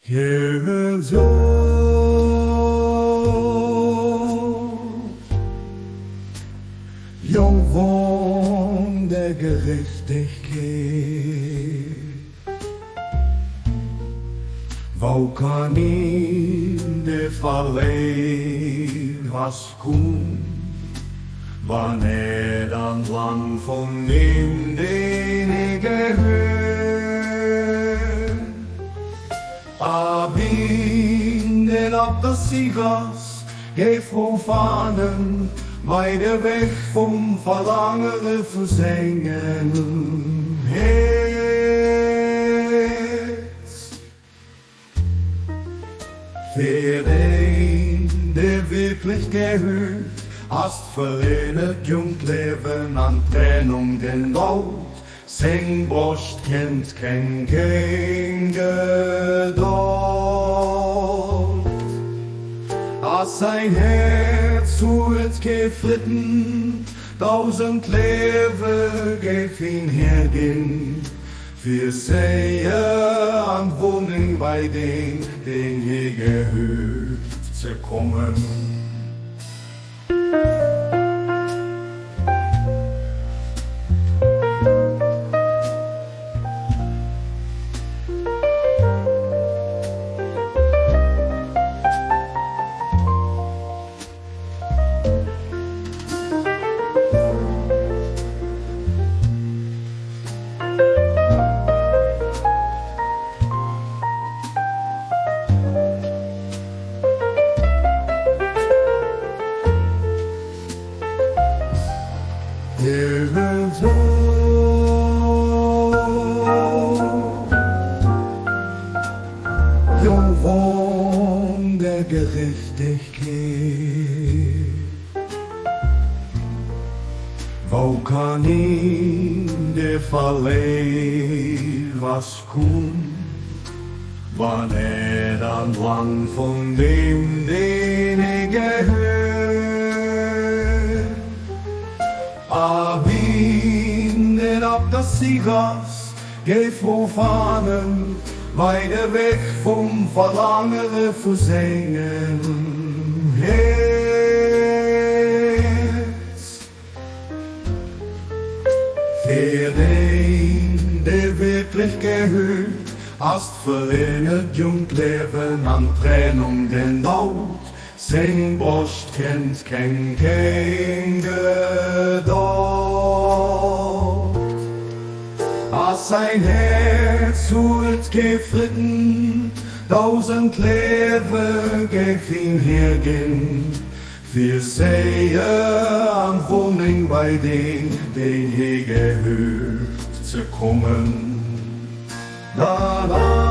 Jesu, Jungwurm der Gerechtigkeit, wo kann ihn der Verleih was tun, wann dann lang von ihm den ich gehört. Abbinden ab des Siegers, geh froh fahnen, weiter weg vom Verlangen versengen. Jetzt, für den, der wirklich gehört, hast verlehnet Jungleben an Trennung den Laut. Sein Brust kennt kein Geduld, als sein Herz wird geflitten, 1000 Leben gef ihn hergehen, für Seher an Wohnung bei den je gehört zu kommen. Jesu, Jungwurm der Gerechtigkeit, wo kann ihn der Verleih was tun, wann dann lang von dem, den ich gehört. Abbinden ab des Siegers, geh froh fahnen, weiter weg vom Verlangen versengen. Jetzt, für den, der wirklich gehört, hast verlehnet Jungleben an Trennung den Laut. Sein Brust kennt kein Geduld, als sein Herz wird geflitten, 1000 Leben gef ihn hergehen, für Seher an Wohnung bei den je gehört zu kommen. La, la.